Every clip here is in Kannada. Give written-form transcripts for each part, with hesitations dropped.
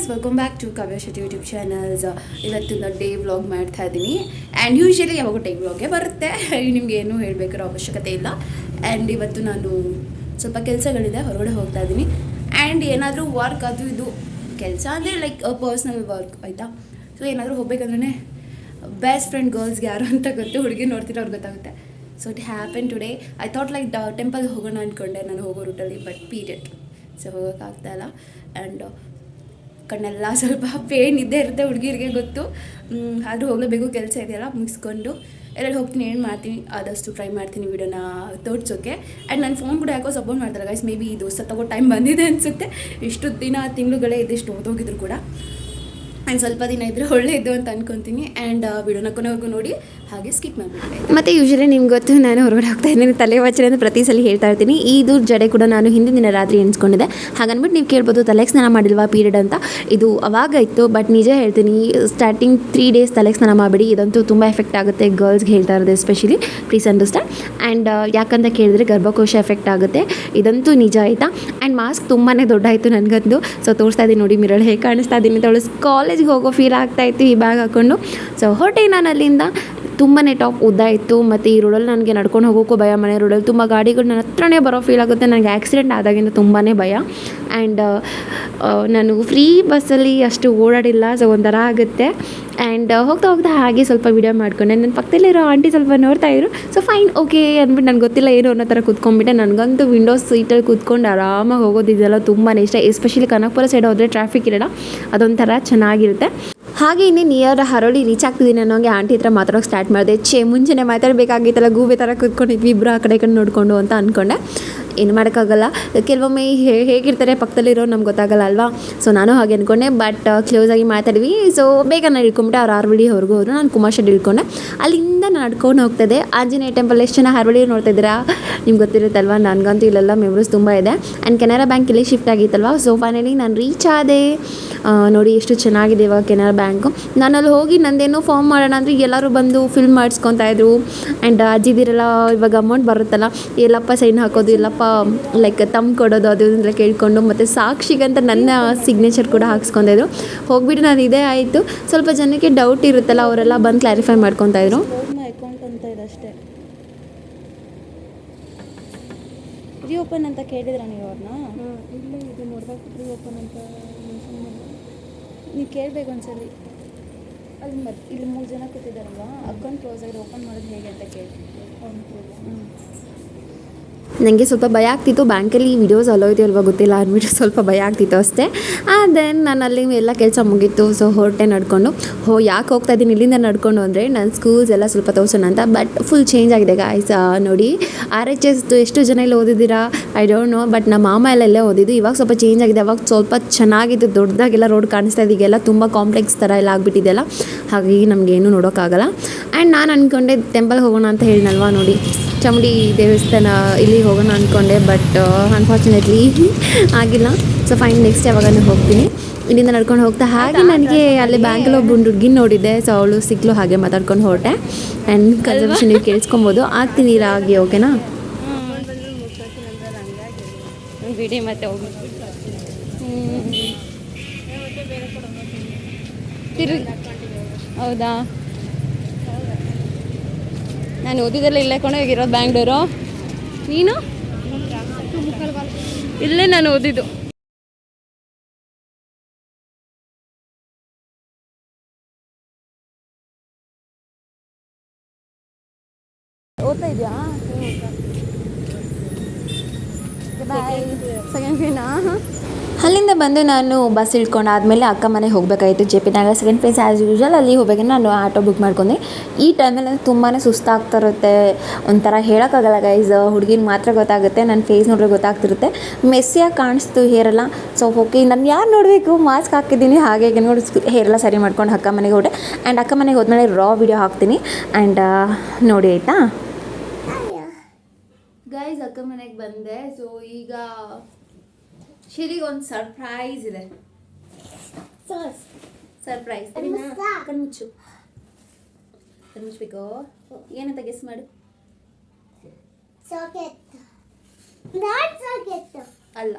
Guys, welcome back to Kavya Shetty YouTube channels. ಇವತ್ತಿನ ಡೇ ವ್ಲಾಗ್ ಮಾಡ್ತಾ ಇದ್ದೀನಿ. ಆ್ಯಂಡ್ ಯೂಶ್ವಲಿ ಯಾವಾಗ ಡೇ ವ್ಲಾಗೇ ಬರುತ್ತೆ, ನಿಮ್ಗೆ ಏನೂ ಹೇಳಬೇಕಾರೋ ಅವಶ್ಯಕತೆ ಇಲ್ಲ. ಆ್ಯಂಡ್ ಇವತ್ತು ನಾನು ಸ್ವಲ್ಪ ಕೆಲಸಗಳಿದೆ, ಹೊರಗಡೆ ಹೋಗ್ತಾ ಇದ್ದೀನಿ. ಆ್ಯಂಡ್ ಏನಾದರೂ ವರ್ಕ್ ಅದು ಇದು ಕೆಲಸ ಅಂದರೆ ಲೈಕ್ ಪರ್ಸ್ನಲ್ ವರ್ಕ್ ಆಯಿತಾ. ಸೊ ಏನಾದರೂ ಹೋಗ್ಬೇಕಂದ್ರೆ ಬೆಸ್ಟ್ ಫ್ರೆಂಡ್ ಗರ್ಲ್ಸ್ಗೆ ಯಾರು ಅಂತ ಗೊತ್ತು, ಹುಡುಗಿ ನೋಡ್ತಿರೋ ಅವ್ರಿಗೆ ಗೊತ್ತಾಗುತ್ತೆ. So it happen today. I thought like temple ಹೋಗೋಣ ಅಂದ್ಕೊಂಡೆ ನಾನು ಹೋಗೋ ರೂಟಲ್ಲಿ, ಬಟ್ ಪೀರಿಯಡ್ ಸೊ ಹೋಗೋಕ್ಕಾಗ್ತಾಯಿಲ್ಲ. ಆ್ಯಂಡ್ ಕಣ್ಣೆಲ್ಲ ಸ್ವಲ್ಪ ಪೇನ್ ಇದ್ದೇ ಇರುತ್ತೆ, ಹುಡುಗಿರಿಗೆ ಗೊತ್ತು. ಆದರೂ ಹೋಗಲೇಬೇಕು, ಕೆಲಸ ಇದೆಯಲ್ಲ ಮುಗಿಸ್ಕೊಂಡು ಎಲ್ಲೆಲ್ಲಿ ಹೋಗ್ತೀನಿ, ಏನು ಮಾಡ್ತೀನಿ ಆದಷ್ಟು ಟ್ರೈ ಮಾಡ್ತೀನಿ ವೀಡಿಯೋನ ತೋರಿಸೋಕ್ಕೆ. ಆ್ಯಂಡ್ ನನ್ನ ಫೋನ್ ಕೂಡ ಯಾಕೋ ಸಪೋರ್ಟ್ ಮಾಡ್ತಾರೆ ಗೈಸ್. ಮೇ ಬಿ ಇದು ತಗೋ ಟೈಮ್ ಬಂದಿದೆ ಅನಿಸುತ್ತೆ. ಇಷ್ಟು ದಿನ ತಿಂಗಳುಗಳೇ ಇದಿಷ್ಟು ಓದೋಗಿದ್ರು ಕೂಡ. ಆ್ಯಂಡ್ ಸ್ವಲ್ಪ ದಿನ ಇದ್ದರೆ ಒಳ್ಳೆಯದು ಅಂತ ಅನ್ಕೊತೀನಿ. ಆ್ಯಂಡ್ ವಿಡಿಯೋನ ಕೊನೆವರೆಗೂ ನೋಡಿ, ಹಾಗೆ ಸ್ಕಿಪ್ ಮಾಡಿಬಿಟ್ಟೆ. ಮತ್ತು ಯೂಶ್ವಲಿ ನಿಮ್ಗೆ ಗೊತ್ತು, ನಾನು ಹೊರಗಡೆ ಹೋಗ್ತಾ ಇದ್ದೀನಿ, ತಲೆ ವಚನೆ ಅಂತ ಪ್ರತಿ ಸಲ ಹೇಳ್ತಾ ಇರ್ತೀನಿ. ಇದು ಜಡೆ ಕೂಡ ನಾನು ಹಿಂದಿನ ದಿನ ರಾತ್ರಿ ಎಣಿಸ್ಕೊಂಡಿದ್ದೆ. ಹಾಗನ್ಬಿಟ್ಟು ನೀವು ಕೇಳ್ಬೋದು, ತಲೆಗೆ ಸ್ನಾನ ಮಾಡಿಲ್ವಾ ಪೀರಿಯಡ್ ಅಂತ. ಇದು ಅವಾಗ ಇತ್ತು, ಬಟ್ ನಿಜ ಹೇಳ್ತೀನಿ, ಸ್ಟಾರ್ಟಿಂಗ್ 3 days ತಲೆಗೆ ಸ್ನಾನ ಮಾಡಿಬಿಡಿ. ಇದಂತೂ ತುಂಬ ಎಫೆಕ್ಟ್ ಆಗುತ್ತೆ ಗರ್ಲ್ಸ್ಗೆ ಹೇಳ್ತಾ ಇರೋದು, ಎಸ್ಪೆಷಲಿ ಪ್ಲೀಸ್ ಅಂಡರ್ಸ್ಟ್ಯಾಂಡ್. ಆ್ಯಂಡ್ ಯಾಕಂತ ಕೇಳಿದ್ರೆ ಗರ್ಭಕೋಶ ಎಫೆಕ್ಟ್ ಆಗುತ್ತೆ, ಇದಂತೂ ನಿಜ ಆಯಿತಾ. ಆ್ಯಂಡ್ ಮಾಸ್ಕ್ ತುಂಬಾ ದೊಡ್ಡಾಯಿತು ನನಗಂದು. ಸೊ ತೋರಿಸ್ತಾ ಇದ್ದೀನಿ ನೋಡಿ, ಮಿರಳು ಹೇಗೆ ಕಾಣಿಸ್ತಾ ಇದ್ದೀನಿ. ಕಾಲೇಜ್ಗೆ ಹೋಗೋ ಫೀಲ್ ಆಗ್ತಾಯಿತ್ತು ಈ ಬ್ಯಾಗ್ ಹಾಕ್ಕೊಂಡು. ಸೊ ಹೊರಟೆ ನಾನು ಅಲ್ಲಿಂದ. ತುಂಬಾ ಟಾಪ್ ಉದ್ದ ಇತ್ತು, ಮತ್ತು ಈ ರೋಡಲ್ಲಿ ನನಗೆ ನಡ್ಕೊಂಡು ಹೋಗೋಕ್ಕೂ ಭಯ. ಮನೆ ರೋಡಲ್ಲಿ ತುಂಬ ಗಾಡಿಗಳು ನನ್ನ ಹತ್ರನೇ ಬರೋ ಫೀಲ್ ಆಗುತ್ತೆ. ನನಗೆ ಆಕ್ಸಿಡೆಂಟ್ ಆದಾಗಿಂದ ತುಂಬಾ ಭಯ. ಆ್ಯಂಡ್ ನಾನು ಫ್ರೀ ಬಸ್ಸಲ್ಲಿ ಅಷ್ಟು ಓಡಾಡಿಲ್ಲ, ಸೊ ಒಂಥರ ಆಗುತ್ತೆ. ಆ್ಯಂಡ್ ಹೋಗ್ತಾ ಹೋಗ್ತಾ ಹಾಗೆ ಸ್ವಲ್ಪ ವೀಡಿಯೋ ಮಾಡ್ಕೊಂಡೆ. ನನ್ನ ಪಕ್ಕದಲ್ಲಿರೋ ಆಂಟಿ ಸ್ವಲ್ಪ ನೋಡ್ತಾಯಿದ್ರು. ಸೊ ಫೈನ್, ಓಕೆ ಅಂದ್ಬಿಟ್ಟು ನನಗೆ ಗೊತ್ತಿಲ್ಲ ಏನು ಅನ್ನೋ ಥರ ಕೂತ್ಕೊಂಡ್ಬಿಟ್ಟೆ. ನನಗಂತೂ ವಿಂಡೋಸ್ ಸೀಟಲ್ಲಿ ಕೂತ್ಕೊಂಡು ಆರಾಮಾಗಿ ಹೋಗೋದಿದೆಯಲ್ಲ ತುಂಬಾ ಇಷ್ಟ. ಎಸ್ಪೆಷಲಿ ಕನಕಪುರ ಸೈಡ್ ಹೋದರೆ ಟ್ರಾಫಿಕ್ ಇರೋಲ್ಲ, ಅದೊಂಥರ ಚೆನ್ನಾಗಿರುತ್ತೆ. ಹಾಗೆ ಇನ್ನೇ ನಿಯರ್ ಹರೋಳಿ ರೀಚ್ ಆಗ್ತಿದ್ದೀನಿ ಅನ್ನೋಂಗೆ ಆಂಟಿ ಹತ್ರ ಮಾತಾಡೋಕೆ ಸ್ಟಾರ್ಟ್ ಮಾಡಿದೆ. ಮುಂಚೆನೇ ಮಾತಾಡಬೇಕಾಗಿತ್ತಲ್ಲ, ಗೂಬೆ ಥರ ಕೂತ್ಕೊಂಡಿದ್ವಿ ಇಬ್ಬರು ಆ ಕಡೆ ನೋಡಿಕೊಂಡು ಅಂತ ಅಂದ್ಕೊಂಡೆ. ಏನು ಮಾಡೋಕ್ಕಾಗಲ್ಲ, ಕೆಲವೊಮ್ಮೆ ಹೇಗಿರ್ತಾರೆ ಪಕ್ಕದಲ್ಲಿರೋ ನಮ್ಗೆ ಗೊತ್ತಾಗಲ್ಲ ಅಲ್ವಾ. ಸೊ ನಾನು ಹಾಗೆ ಅಂದ್ಕೊಂಡೆ, ಬಟ್ ಕ್ಲೋಸಾಗಿ ಮಾತಾಡಿದ್ವಿ. ಸೊ ಬೇಗ ನಾನು ಇಳ್ಕೊಂಬಿಟ್ಟೆ. ಅವ್ರು ಹಾರ್ವಳ್ಳಿ ಹೊರಗೂ ಹೋದ್ರು, ನಾನು ಕುಮಾರ್ ಶೆಡ್ ಇಳ್ಕೊಂಡೆ. ಅಲ್ಲಿಂದ ನಾನು ನಡ್ಕೊಂಡು ಹೋಗ್ತದೆ. ಆಂಜನೇಯ ಟೆಂಪಲ್ ಎಷ್ಟು ಜನ ಹಾರ್ವಳ್ಳಿ ನೋಡ್ತಾ ಇದ್ದೀರಾ, ನಿಮ್ಗೆ ಗೊತ್ತಿರುತ್ತಲ್ವ. ನನಗಂತೂ ಇಲ್ಲೆಲ್ಲ ಮೆಮೊರೀಸ್ ತುಂಬ ಇದೆ. ಆ್ಯಂಡ್ ಕೆನರಾ ಬ್ಯಾಂಕ್ ಇಲ್ಲಿ ಶಿಫ್ಟ್ ಆಗಿತ್ತಲ್ವ. ಸೊ ಫೈನಲಿ ನಾನು ರೀಚ್ ಆದೆ. ನೋಡಿ ಎಷ್ಟು ಚೆನ್ನಾಗಿದೆ ಇವಾಗ ಕೆನರಾ ಬ್ಯಾಂಕು. ನಾನು ಅಲ್ಲಿ ಹೋಗಿ ನಂದೇನೋ ಫಾರ್ಮ್ ಮಾಡೋಣ ಅಂದರೆ ಎಲ್ಲರೂ ಬಂದು ಫಿಲ್ ಮಾಡಿಸ್ಕೊತಾ ಇದ್ರು. ಆ್ಯಂಡ್ ಅಜ್ಜಿದಿರೆಲ್ಲ ಇವಾಗ ಅಮೌಂಟ್ ಬರುತ್ತಲ್ಲ, ಎಲ್ಲಪ್ಪ ಸೈನ್ ಹಾಕೋದು, ಎಲ್ಲಪ್ಪ ಲೈಕ್ ತಮ್ಮ ಕೊಡೋದು, ಅದು ಇದೆಲ್ಲ ಕೇಳಿಕೊಂಡು, ಮತ್ತು ಸಾಕ್ಷಿಗಂತ ನನ್ನ ಸಿಗ್ನೇಚರ್ ಕೂಡ ಹಾಕ್ಸ್ಕೊಂಡಿದ್ರು. ಹೋಗ್ಬಿಟ್ಟು ನಾನು ಇದೇ ಆಯಿತು. ಸ್ವಲ್ಪ ಜನಕ್ಕೆ ಡೌಟ್ ಇರುತ್ತಲ್ಲ, ಅವರೆಲ್ಲ ಬಂದು ಕ್ಲಾರಿಫೈ ಮಾಡ್ಕೊತಾ ಇದ್ರು. ಅಕೌಂಟ್ ಅಂತ ಇದೆ ಅಷ್ಟೇ. ರೀಓಪನ್ ಅಂತ ಕೇಳಿದ್ರ ನೀವು ಅವ್ರನ್ನ? ಇಲ್ಲ, ಇದು ನೋಡ್ಬೇಕು ರೀಓಪನ್ ಅಂತ ನೀವು ಕೇಳಬೇಕು ಒಂದ್ಸಲಿ. ಅಲ್ಲಿ ಇಲ್ಲಿ 3 ಜನ ಕೂತಿದ್ದಾರಲ್ವ, ಅಕೌಂಟ್ ಕ್ಲೋಸ್ ಆಗಿ ಓಪನ್ ಮಾಡೋದು ಹೇಗೆ ಅಂತ ಕೇಳಿ. ನನಗೆ ಸ್ವಲ್ಪ ಭಯ ಆಗ್ತಿತ್ತು. ಬ್ಯಾಂಕಲ್ಲಿ ವಿಡಿಯೋಸ್ ಅಲೋ ಇದೆ ಅಲ್ವಾ ಗೊತ್ತಿಲ್ಲ ಅಂದ್ಬಿಟ್ಟು ಸ್ವಲ್ಪ ಭಯ ಆಗ್ತಿತ್ತು ಅಷ್ಟೇ. ದೆನ್ ನಾನು ಅಲ್ಲಿ ಎಲ್ಲ ಕೆಲಸ ಮುಗೀತು. ಸೊ ಹೊರಟೆ ನಡ್ಕೊಂಡು. ಯಾಕೆ ಹೋಗ್ತಾ ಇದ್ದೀನಿ ಇಲ್ಲಿಂದ ನಡ್ಕೊಂಡು ಅಂದರೆ ನನ್ನ ಸ್ಕೂಲ್ಸ್ ಎಲ್ಲ ಸ್ವಲ್ಪ ತೋರ್ಸೋಣ ಅಂತ. ಬಟ್ ಫುಲ್ ಚೇಂಜ್ ಆಗಿದೆ ಗಾಯ್ಸ್. ನೋಡಿ RHS ಎಷ್ಟು ಜನ ಇಲ್ಲಿ ಓದಿದ್ದೀರಾ ಐ ಡೋಂಟ್ ನೋ, ಬಟ್ ನಮ್ಮ ಮಾಮ ಎಲ್ಲೇ ಓದಿದ್ದು. ಇವಾಗ ಸ್ವಲ್ಪ ಚೇಂಜ್ ಆಗಿದೆ. ಅವಾಗ ಸ್ವಲ್ಪ ಚೆನ್ನಾಗಿತ್ತು, ದೊಡ್ಡದಾಗೆಲ್ಲ ರೋಡ್ ಕಾಣಿಸ್ತಾ ಇದೀಗೆಲ್ಲ ತುಂಬ ಕಾಂಪ್ಲೆಕ್ಸ್ ಥರ ಎಲ್ಲ ಆಗಿಬಿಟ್ಟಿದೆಯಲ್ಲ, ಹಾಗಾಗಿ ನಮಗೇನು ನೋಡೋಕ್ಕಾಗಲ್ಲ. ಆ್ಯಂಡ್ ನಾನು ಅಂದ್ಕೊಂಡೆ ಟೆಂಪಲ್ಗೆ ಹೋಗೋಣ ಅಂತ ಹೇಳಿನಲ್ವಾ, ನೋಡಿ ಚಾಮುಂಡಿ ದೇವಸ್ಥಾನ ಇಲ್ಲಿ ಹೋಗೋಣ ಅಂದ್ಕೊಂಡೆ. ಬಟ್ ಅನ್ಫಾರ್ಚುನೇಟ್ಲಿ ಆಗಿಲ್ಲ. ಸೊ ಫೈನ್, ನೆಕ್ಸ್ಟ್ ಯಾವಾಗಲೂ ಹೋಗ್ತೀನಿ. ಇಲ್ಲಿಂದ ನಡ್ಕೊಂಡು ಹೋಗ್ತಾ ಹಾಗೆ ನನಗೆ ಅಲ್ಲಿ ಬ್ಯಾಂಕಲ್ಲಿ ಒಬ್ಬ ಹುಡುಗಿನ ನೋಡಿದ್ದೆ. ಸೊ ಅವಳು ಸಿಕ್ಕಲು, ಹಾಗೆ ಮಾತಾಡ್ಕೊಂಡು ಹೊರಟೆ. ಆ್ಯಂಡ್ ಕನ್ಸರ್ವೇಷನ್ ನೀವು ಕೇಳಿಸ್ಕೊಬೋದು. ಆಗ್ತೀನಿ ರಾಗಿ, ಓಕೆನಾ? ಬಿಡಿ ಮತ್ತೆ ಹೋಗಿ ಹೌದಾ? ನಾನು ಓದಿದ್ದೆಲ್ಲ ಇಲ್ಲೇ ಕೊಂಡೋಗಿರೋದು ಬ್ಯಾಂಗ್ಳೂರು. ನೀನು? ಇಲ್ಲೇ ನಾನು ಓದಿದ್ದು. ಓದ್ತಾ ಇದೆಯಾ? ಬಾಯ್. ಸೆಕೆಂಡ್ ಫೇನಾ? ಅಲ್ಲಿಂದ ಬಂದು ನಾನು ಬಸ್ ಇಳ್ಕೊಂಡಾದ್ಮೇಲೆ ಅಕ್ಕ ಮನೆಗೆ ಹೋಗಬೇಕಾಗಿತ್ತು. JP ನಗರ ಸೆಕೆಂಡ್ ಫೇಸ್ ಆ್ಯಸ್ ಯೂಶ್ವಲ್. ಅಲ್ಲಿ ಹೋಗ್ಬೇಕಂದ್ರೆ ನಾನು ಆಟೋ ಬುಕ್ ಮಾಡ್ಕೊಂಡೆ. ಈ ಟೈಮಲ್ಲಿ ತುಂಬಾ ಸುಸ್ತಾಗ್ತಾ ಇರುತ್ತೆ, ಒಂಥರ ಹೇಳೋಕ್ಕಾಗಲ್ಲ ಗೈಸ್. ಹುಡುಗಿನ ಮಾತ್ರ ಗೊತ್ತಾಗುತ್ತೆ, ನನ್ನ ಫೇಸ್ ನೋಡಿದ್ರೆ ಗೊತ್ತಾಗ್ತಿರುತ್ತೆ. ಮೆಸ್ಸಿಯಾಗಿ ಕಾಣಿಸ್ತು ಹೇರೆಲ್ಲ. ಸೊ ಓಕೆ, ನಾನು ಯಾರು ನೋಡಬೇಕು, ಮಾಸ್ಕ್ ಹಾಕಿದ್ದೀನಿ. ಹಾಗೆ ನೋಡಿ ಹೇರೆಲ್ಲ ಸರಿ ಮಾಡ್ಕೊಂಡು ಅಕ್ಕ ಮನೆಗೆ ಹೊರಟೆ. ಆ್ಯಂಡ್ ಅಕ್ಕ ಮನೆಗೆ ಹೋದ್ಮೇಲೆ ರಾ ವಿಡಿಯೋ ಹಾಕ್ತೀನಿ. ಆ್ಯಂಡ್ ನೋಡಿ ಆಯಿತಾ ಗೈಸ್, ಅಕ್ಕ ಮನೆಗೆ ಬಂದೆ. ಸೊ ಈಗ ಶಿರಿಗೆ ಒಂದು ಸರ್ಪ್ರೈಸ್ ಇದೆ. ಸರ್ಪ್ರೈಸ್ ಕಣ್ಮುಚ್ಚು, ಕಣ್ಮುಚ್ಚಬೇಕು. ಏನಂತ ಗೆಸ್ ಮಾಡು. ಅಲ್ಲ,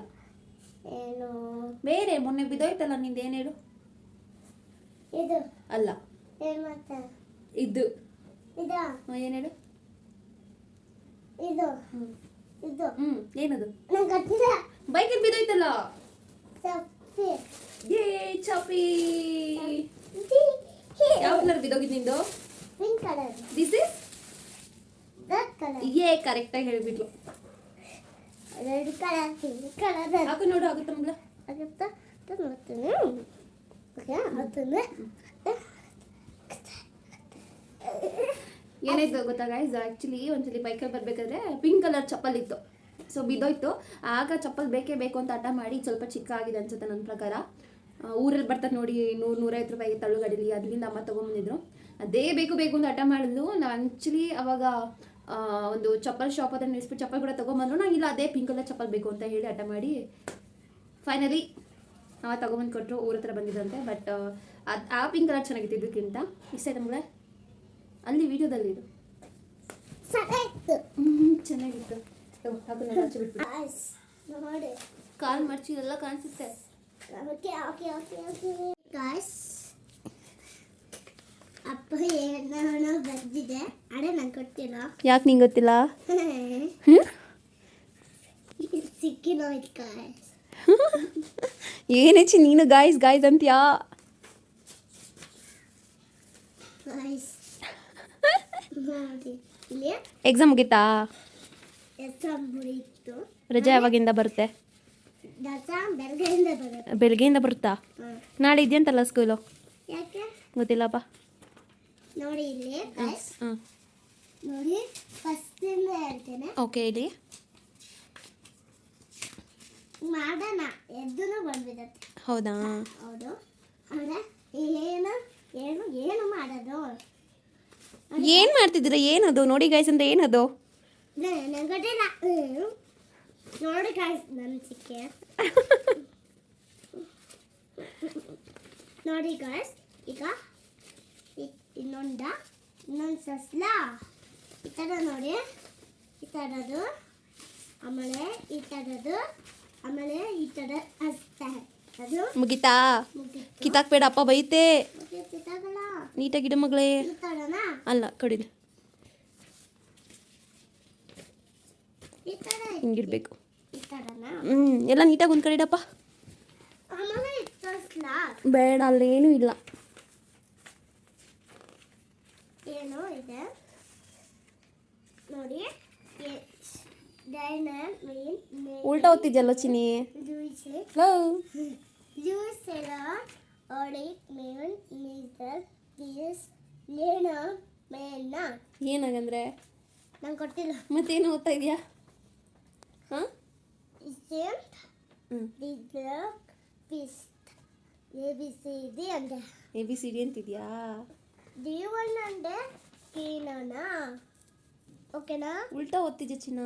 ಏನು ಬೇರೆ ಮೊನ್ನೆ ಬಿದ್ದೋಯ್ತಲ್ಲ ನಿಂದು ಏನು ಹೇಳು. ಇದು ಅಲ್ಲ ಏನು ಮತ್ತೆ ಇದು ಇದು ಏನು ಹೇಳು. ಇದು ಹ್ಞೂ ಇದು ಏನದು ನಂಗೆ ಗೊತ್ತಿಲ್ಲ. ಬೈಕಲ್ಲಿ ಬಿದ್ದೋಯ್ತಲ್ಲ. ಚಪ್ಪಿ ಏ ಚಾಪಿ. ಯಾವ ಕಲರ್ ಬಿದ್ದೋಗಿದ್ದು ನಿಂದು? Pink colour. This is red colour. ಕರೆಕ್ಟಾಗಿ ಹೇಳಿಬಿಟ್ಲು. ರೆಡ್ ಕಲರ್ ಪಿಂಕ್ ಕಲರ್ ಹಾಕು ನೋಡು, ಆಗುತ್ತಾ ಮಗಳ? ಆಗುತ್ತಾ ನೋಡ್ತೀನಿ. ಓಕೆ ಆಗುತ್ತೆ. ಏನಾಯ್ತು ಗೊತ್ತಾ ಗೈಸ್, ಆ್ಯಕ್ಚುಲಿ ಒಂದ್ಸಲಿ ಬೈಕಲ್ಲಿ ಬರಬೇಕಾದ್ರೆ ಪಿಂಕ್ ಕಲರ್ ಚಪ್ಪಲ್ ಇತ್ತು. ಸೊ ಬಿದ್ದೋಯ್ತು. ಆಗ ಚಪ್ಪಲ್ ಬೇಕೇ ಬೇಕು ಅಂತ ಹಠ ಮಾಡಿ ಸ್ವಲ್ಪ ಚಿಕ್ಕ ಆಗಿದೆ ಅನ್ಸುತ್ತೆ ನನ್ನ ಪ್ರಕಾರ. ಊರಲ್ಲಿ ಬರ್ತಾರೆ ನೋಡಿ 100-150 ರೂಪಾಯಿಗೆ ತಳ್ಳು ಗಾಡೀಲಿ, ಅದರಿಂದ ಅಮ್ಮ ತೊಗೊಂಬಂದಿದ್ರು. ಅದೇ ಬೇಕು ಬೇಕು ಅಂತ ಹಠ ಮಾಡಿದ್ಲು. ನಾವು ಆ್ಯಕ್ಚುಲಿ ಅವಾಗ ಒಂದು ಚಪ್ಪಲ್ ಶಾಪ್ ಅದನ್ನು ನಿಲ್ಲಿಸ್ಬಿಟ್ಟು ಚಪ್ಪಲ್ ಕೂಡ ತೊಗೊಂಬಂದ್ರು. ನಾನು ಇಲ್ಲ ಅದೇ ಪಿಂಕ್ ಕಲರ್ ಚಪ್ಪಲ್ ಬೇಕು ಅಂತ ಹೇಳಿ ಹಠ ಮಾಡಿ ಫೈನಲಿ ಅವ ತೊಗೊಂಬಂದು ಕೊಟ್ಟರು. ಊರ ಹತ್ರ ಬಂದಿದ್ದಂತೆ. ಬಟ್ ಅದು ಆ ಪಿಂಕ್ ಕಲರ್ ಚೆನ್ನಾಗಿತ್ತು ಇದಕ್ಕಿಂತ. ಇಷ್ಟ ಆಯ್ತು ನಮ್ಗೆ ಅಲ್ಲಿ ವಿಡಿಯೋದಲ್ಲಿ ಇದು ಸರಿಯಾಯ್ತು. ಚೆನ್ನಾಗಿತ್ತು. ಹಾಕು ನಾನು ಹಚ್ಚಿ ಬಿಟ್ಬಿಟ್ಟು ನೋಡಿ ಕಾಲು ಮರ್ಚಿ ಎಲ್ಲ ಕಾಣಿಸುತ್ತೆ. Okay okay okay okay guys, ಅಪ್ಪ ಏನೋ ಬರ್ದಿದೆ ಅಡೆ ನಂಗೆ ಕೊಟ್ಟಿಲ್ಲ. ಯಾಕೆ ನಿಂಗೆ ಗೊತ್ತಿಲ್ಲ? ಸಿಕ್ಕಿನೋಯ್ತು ಗಾಯ್ಸ್. ಏನೇಚಿ ನೀನು ಗಾಯ್ಸ್ ಗಾಯ್ಸ್ ಅಂತ್ಯಾ? ಗಾಯ್ಸ್ ನೋಡಿ ಇಲ್ಲಿ ಎಕ್ಸಾಮ್ ಮುಗೀತಾ? ಎಕ್ಸಾಮ್ ಮುಗಿಯಿತು. ರಜೆ ಯಾವಾಗಿಂದ ಬರುತ್ತೆ? ಎಕ್ಸಾಮ್ ಬೆಳಗ್ಗೆಯಿಂದ ಬರುತ್ತೆ. ಬೆಳಗ್ಗೆಯಿಂದ ಬರುತ್ತಾ? ನಾಳೆ ಇದೆಯಂತಲ್ಲ ಸ್ಕೂಲು? ಯಾಕೆ ಗೊತ್ತಿಲ್ಲಪ್ಪ. ನೋಡಿ ಇಲ್ಲಿ ಗಾಯ್ಸ್, ಹ್ಞೂ ನೋಡಿ ಫಸ್ಟಿಂದ ಹೇಳ್ತೇನೆ. ಓಕೆ ಇಲ್ಲಿ ಮಾಡೋಣ ಎದ್ದೂ ಬಂದ್ಬಿಡತ್ತೆ. ಹೌದಾ? ಹೌದು. ಅಂದರೆ ಏನು ಏನು ಏನು ಮಾಡೋದು? ಏನು ಮಾಡ್ತಿದ್ದೀರಾ? ಏನದು ನೋಡಿ ಗಾಯ್ಸ್ ಅಂದರೆ ಏನದು? ನಂಗೆ ಗೊತ್ತಿಲ್ಲ. ನೋಡಿ ಗಾಯ್ಸ್ ನನ್ನ ಸಿಕ್ಕೆ ನೋಡಿ ಗಾಯ್ಸ್, ಈಗ ಇನ್ನೊಂದು ಸಸ್ಲ ಈ ಥರ ನೋಡಿ, ಈ ಥರದ್ದು, ಆಮೇಲೆ ಈ ಥರದ್ದು, ಆಮೇಲೆ ಈ ಥರ ಅಷ್ಟೇ. ಅದು ಮುಗೀತಾ? ಮುಗಿತು. ಕಿತ್ತಾಕ್ಬೇಡ, ಅಪ್ಪ ಬೈತೆ. ಕಿತ್ತಾಗಲ್ಲ. ನೀಟಾಗಿಡ ಮಗಳೇ. ಈ ಥರನಾ? ಅಲ್ಲ ಕಡಿಲಿ, ಈ ಥರ ಹಿಂಗಿರ್ಬೇಕು. ಈ ಥರನಾ? ಎಲ್ಲ ನೀಟಾಗಿ ಒಂದು ಕಡೆ ಇಡಪ್ಪ. ಆಮೇಲೆ ಈ ಸಸ್ಲ ಬೇಡ, ಅಲ್ಲೇನೂ ಇಲ್ಲ. ಏನು ಇದೆ ನೋಡಿ. ಡೈನರ್ ಮೇನ್ ಉಲ್ಟಾ ಓದ್ತಿದ್ಯಲ್ಲ ಚಿನಿ. ಏನಾಗಂದ್ರೆ ನಂಗೆ ಗೊತ್ತಿಲ್ಲ. ಮತ್ತೇನು ಓದ್ತಾ ಇದೆಯಾ? ಹಾಂ ABCD ಅಂದೆ. ABCD ಅಂತಿದ್ಯಾ? D1 ಅಂದೆ. ಕೀನನಾ? ಓಕೆನಾ? ಉಲ್ಟಾ ಓದ್ತಿದ್ಯಾ ಚಿನ್ನ?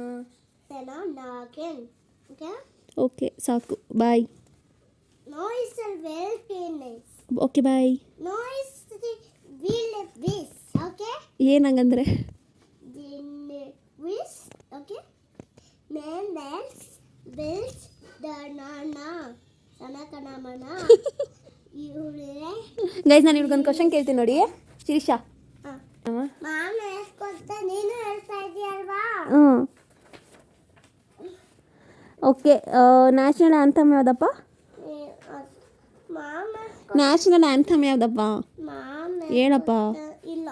ನಾಗೇನ್. ಓಕೆ ಓಕೆ ಸಾಕು, bye. No is a well penis. Okay bye. No is the will this. Okay. ಏನಂಗಂದ್ರೆ? This. Okay. Man builds the nana. Sanakanamana. ಇವಳೆ ಗೈಸ್, ನಾನು ಇವ್ರಿಗೊಂದು ಕ್ವಶನ್ ಕೇಳ್ತೀನಿ ನೋಡಿ. ಶಿರೀಷಾ, ಮಾಮ ಹೇಳ್ಕೊತ ನೀನು ಹೇಳ್ತಾ ಇದೀಯಲ್ವಾ? ಓಕೆ, ನ್ಯಾಷನಲ್ ಆ್ಯಂಥಮ್ ಯಾವುದಪ್ಪ? ಮಾಮ ನ್ಯಾಷನಲ್ ಆ್ಯಂಥಮ್ ಯಾವುದಪ್ಪ? ಮಾಮ ಹೇಳಪ್ಪ. ಇಲ್ಲ.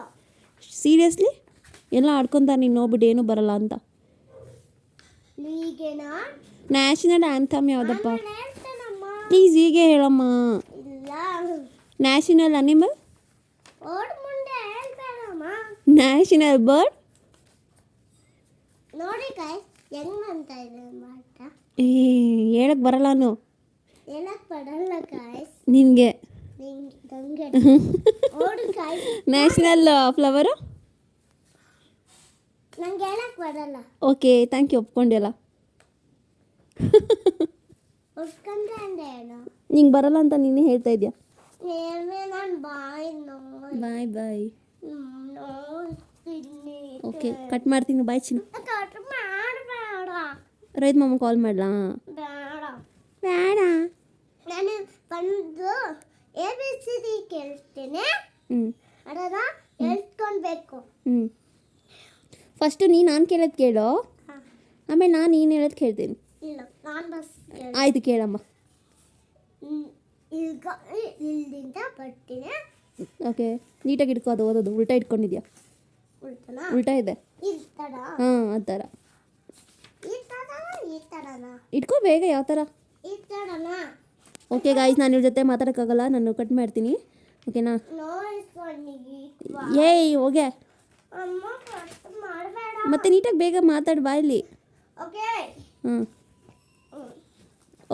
ಸೀರಿಯಸ್ಲಿ ಎಲ್ಲ ಆಡ್ಕೊಂತಾರೆ, ನೀನು ನೋಡ್ಬಿಟ್ಟು ಏನೂ ಬರಲ್ಲ ಅಂತ. ಈಗೇನಾ? ನ್ಯಾಷನಲ್ ಆ್ಯಂಥಮ್ ಯಾವುದಪ್ಪ? ಹೇಳ್ತೇನಮ್ಮ. ಪ್ಲೀಸ್ ಹೀಗೆ ಹೇಳಮ್ಮ. ಇಲ್ಲ. National animal? ಓಡ್ ಮುಂದೆ ಹೇಳ್ತಾನಮ್ಮ. National bird? ನೋಡಿ ಕಾಯ್ ಹೆಂಗ್ ಅಂತ ಇದೆ ಮಾಟ. ಹೇಳಕ್ ಬರಲ್ಲ ನಾನು. ಹೇಳಕ್ ಬರಲ್ಲ ಕಾಯ್ ನಿನಗೆ. ನಿಂಗೆ ಓಡು ಕಾಯ್. National flower? ನಂಗೆ ಹೇಳಕ್ ಬರಲ್ಲ. ಓಕೆ, ಥ್ಯಾಂಕ್ ಯು, ಒಪ್ಕೊಂಡಿಲ್ಲ. ಒಪ್ಕೊಂಡೆ ಅಂದೆ ಏನು? ನಿಂಗೆ ಬರಲ್ಲ ಅಂತ ನೀನೇ ಹೇಳ್ತಾ ಇದೆಯಾ? ನಾನು ಬಾಯ್ ನೋಡಿ. ಬಾಯ್ ಬಾಯ್. ನೋಡ್ತೀನಿ. ಓಕೆ, ಕಟ್ ಮಾಡ್ತೀನಿ. ಬಾಯ್ ಚಿನ್ನ. ಕಟ್ ಮಾಡಬೇಡ. ರೈತ ಮಾಮ ಕಾಲ್ ಮಾಡಲಾ? ಬೇಡ. ಬೇಡ. ನಾನು ಬಂದು ಎ ಬಿ ಸಿ ಡಿ ಕೇಳ್ತೇನೆ, ಹ್ಞೂ ಅದನ್ನ ಹೇಳ್ಕೊಳ್ಬೇಕು. ಹ್ಞೂ ಫಸ್ಟು ನಾನು ಕೇಳೋದು ಕೇಳೋ, ಹಾ. ಆಮೇಲೆ ನಾನು ನೀನು ಹೇಳೋದು ಕೇಳ್ತೀನಿ. ಇಲ್ಲ, ನಾನು ಬಸ್ ಆಯಿತು ಕೇಳಮ್ಮ. ಈಗ ಇಲ್ಲಿಂದ ಬರ್ತೀನಿ. ಓಕೆ, ನೀಟಾಗಿ ಇಟ್ಕೋ, ಅದು ಓದೋದು ಉಲ್ಟಾ ಇಟ್ಕೊಂಡಿದ್ಯಾ? ಉಳ್ತನಾ? ಉಲ್ಟಾ ಇದೆ. ಈ ಥರ, ಹಾಂ ಆ ಥರ ಈ ಥರನಾ, ಈ ಥರನಾ, ಇಟ್ಕೋ ಬೇಗ. ಯಾವ ಥರ? ಈ ಥರನಾ? ಓಕೆ ಗಾಯ್ಸ್, ನಾನು ಇವ್ರ ಜೊತೆ ಮಾತಾಡೋಕ್ಕಾಗಲ್ಲ, ನಾನು ಕಟ್ ಮಾಡ್ತೀನಿ. ಓಕೆನಾ? ನೋಡ್ಕೊಂಡಿಗಿ ಏಯ್ ಹೋಗೆ, ಅಮ್ಮ ಕಟ್ ಮಾಡಬೇಡ. ಮತ್ತೆ ನೀಟಾಗಿ ಬೇಗ ಮಾತಾಡಿ ಬಾಯಲ್ಲಿ. ಓಕೆ. ಹ್ಞೂ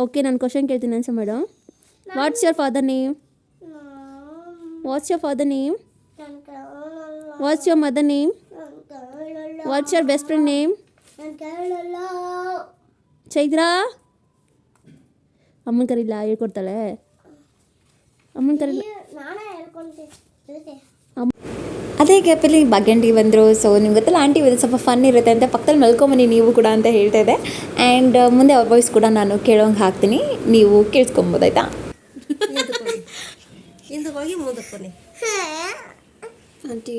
ಓಕೆ, ನಾನು ಕ್ವಶನ್ ಕೇಳ್ತೀನಿ, ಆನ್ಸರ್ ಮಾಡು. What's your father name? What's your father name? ನಾನು ಕೇಳಲ್ಲ. What's your mother name? ನಾನು ಕೇಳಲ್ಲ. What's your best friend name? ನಾನು ಕೇಳಲ್ಲ. ಚೈತ್ರಾ, ಅಮ್ಮನ ಕರಿಲ್ಲ, ಹೇಳ್ಕೊಡ್ತಾಳೆ. ಅಮ್ಮನ ಕರಿಲ್ಲ. ನಾನೇ ಹೇಳ್ಕೊಂತೀನಿ. ಅದೇ ಗ್ಯಾಪಲ್ಲಿ ಭಾಗ್ಯಂಟಿ ಬಂದರು. ಸೊ ನಿಮ್ಗೆ ಗೊತ್ತಲ್ಲ, ಆಂಟಿ ಇವತ್ತು ಸ್ವಲ್ಪ ಫನ್ ಇರುತ್ತೆ ಅಂತ ಪಕ್ಕದಲ್ಲಿ ಮಲ್ಕೊಂಬನ್ನಿ ನೀವು ಕೂಡ ಅಂತ ಹೇಳ್ತಾ ಇದೆ. ಆ್ಯಂಡ್ ಮುಂದೆ ಅವ್ರ ವಾಯ್ಸ್ ಕೂಡ ನಾನು ಕೇಳೋಂಗೆ ಹಾಕ್ತೀನಿ, ನೀವು ಕೇಳಿಸ್ಕೊಬೋದಾಯ್ತಾ? ಹಿಂದೆ ಹೋಗಿ ಮುಂದಕ್ಕೆ ಬನ್ನಿ. ಆಂಟಿ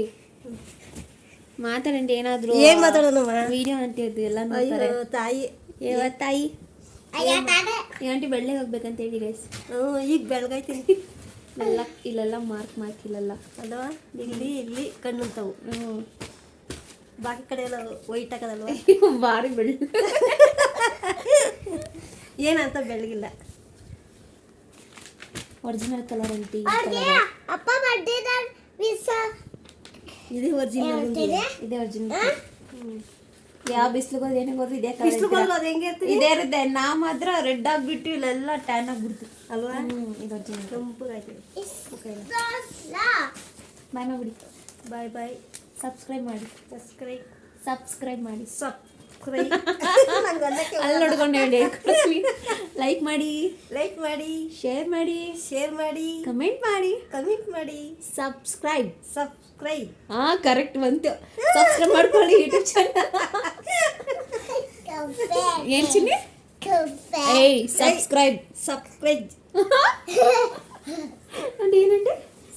ಮಾತಾಡಂಟಿ, ಏನಾದರೂ ಏನು ಮಾತಾಡೋಣಮ್ಮ? ವಿಡಿಯೋ ಆಂಟಿ ಅದು ಎಲ್ಲ ಅಯ್ಯೋ ನೋಡ್ತಾರೆ. ತಾಯಿ, ತಾಯಿ ಅಯ್ಯ ತಾನೆ. ಈ ಆಂಟಿ ಬೆಳ್ಳಗೆ ಹೋಗ್ಬೇಕಂತ ಹೇಳಿ ಗೈಸ್. ಈಗ ಬೆಳಗಾಯ್ತೀನಿ ಎಲ್ಲ ಇಲ್ಲೆಲ್ಲ ಮಾರ್ಕ್ ಇಲ್ಲೆಲ್ಲ ಅಲ್ವಾ? ಇಲ್ಲಿ ಕಣ್ಣುಂತವು, ಬಾಕಿ ಕಡೆ ಎಲ್ಲ ವೈಟ್ ಹಾಕೋದಲ್ವ? ಭಾರಿ ಬೆಳ್ಳ. ಏನಂತ ಬೆಳಗಿಲ್ಲ. Original colour aunty. ಅವ್ರಿಗೆ ಅಪ್ಪ ಬರ್ದಿದ್ದ ವಿಸ ಇದು ಒರಿಜಿನಲ್. ಹೇಳ್ತೀನಿ. ಇದೇ ಒರಿಜಿನಲ್. ಯಾವ ಬಿಸಿಲಿಗೆ ಹೋದ್ರೆ ಏನೇ ಹೋದ್ರೆ ಇದೇ ಬಿಸಿಲು ಕಲರ್ ಬರಲ್ಲ, ಅದು ಹೆಂಗೆ ಇರ್ತೀವಿ? ಇದೇ ಇರುತ್ತೆ. ನಾ ಮಾತ್ರ ರೆಡ್ ಆಗಿಬಿಟ್ಟು ಇಲ್ಲೆಲ್ಲ ಟ್ಯಾನ್ ಆಗಿಬಿಡ್ತು ಅಲ್ವಾ? ಇದು ಒರಿಜಿನಲ್. ಕೆಂಪಗಾಯ್ತೀವಿ. ಬಾಯ್ ಮಾಡಿಬಿಡಿ. ಬಾಯ್ ಬಾಯ್. ಸಬ್ಸ್ಕ್ರೈಬ್ ಮಾಡಿ. ಸಬ್ಸ್ಕ್ರೈಬ್ ಮಾಡಿ. ಅಲ್ಲಿ ನೋಡ್ಕೊಂಡು ಹೇಳಿ. ಲೈಕ್ ಮಾಡಿ, ಲೈಕ್ ಮಾಡಿ, ಶೇರ್ ಮಾಡಿ, ಕಮೆಂಟ್ ಮಾಡಿ, ಸಬ್ಸ್ಕ್ರೈಬ್. ಹಾಂ ಕರೆಕ್ಟ್ ಬಂತು. ಸಬ್ಸ್ಕ್ರೈಬ್ ಮಾಡ್ಕೊಳ್ಳಿ ಯೂಟ್ಯೂಬ್ ಚಾನಲ್. ಏನು ಚಿನ್ನಿ? ಏಯ್ ಸಬ್ಸ್ಕ್ರೈಬ್. అంటే ಏನಂటే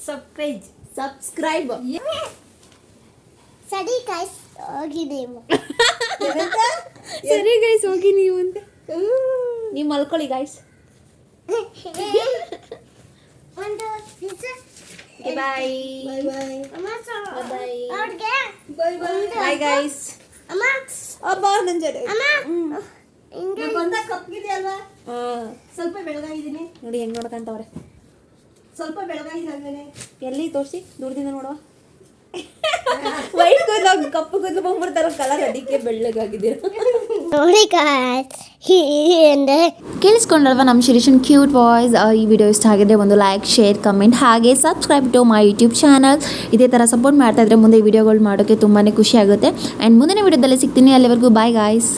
ಸಬ್ಸ್ಕ್ರೈಬ್. ಸರಿ ಗೈಸ್, ಹೋಗಿ ನೀವು. ಸರಿ ಗೈಸ್, ಹೋಗಿ ನೀವು ಅಂತ. ನೀವು ಮಲ್ಕೊಳ್ಳಿ ಗೈಸ್. ಒಂದು ವಿಸ ಬಾಯ್ ಅಮ್ಮ ಬಾಯ್ ಅವ್ರಿಗೆ ಬಾಯ್ ಗೈಸ್. ಅಮ್ಮ ಅಬ್ಬಾ ನನ್ನ ಜೊತೆ. ಅಮ್ಮ ಹಿಂಗೆ ಬಂದಾಗ ಕಪ್ಗಿದೆ ಅಲ್ವಾ? ಹಾಂ ಸ್ವಲ್ಪ ಬೆಳಗಾಗಿದ್ದೀನಿ. ನೋಡಿ ಹೆಂಗೆ ನೋಡ್ಕೊಂತವ್ರೆ. ಸ್ವಲ್ಪ ಬೆಳಗಾಗಿದ್ದಾಗಲೇ ಎಲ್ಲಿ ತೋರಿಸಿ, ದೂರದಿಂದ ನೋಡುವ. ವೈಟ್ ಕೂದಲು ಕಪ್ಪು ಕೂದಲು ಬಂದ್ಬಿಡ್ತಾರ ಕಲರ್, ಅದಕ್ಕೆ ಬೆಳ್ಳಗಾಗಿದ್ದೀರ ನೋಡಿ ಗಾಯ್ಸ್. ಕೇಳಿಸ್ಕೊಂಡಲ್ವಾ ನಮ್ಮ ಶಿರೀಷನ್ ಕ್ಯೂಟ್ ವಾಯ್ಸ್. ಈ ವಿಡಿಯೋ ಇಷ್ಟ ಆಗಿದ್ರೆ ಒಂದು ಲೈಕ್, ಶೇರ್, ಕಮೆಂಟ್, ಹಾಗೆ subscribe to my YouTube channel. ಇದೇ ಥರ ಸಪೋರ್ಟ್ ಮಾಡ್ತಾ ಇದ್ರೆ ಮುಂದೆ ವಿಡಿಯೋಗಳು ಮಾಡೋಕ್ಕೆ ತುಂಬಾ ಖುಷಿ ಆಗುತ್ತೆ. ಆ್ಯಂಡ್ ಮುಂದಿನ ವಿಡಿಯೋದಲ್ಲಿ ಸಿಗ್ತೀನಿ. ಅಲ್ಲಿವರೆಗೂ ಬಾಯ್ ಗಾಯ್ಸ್.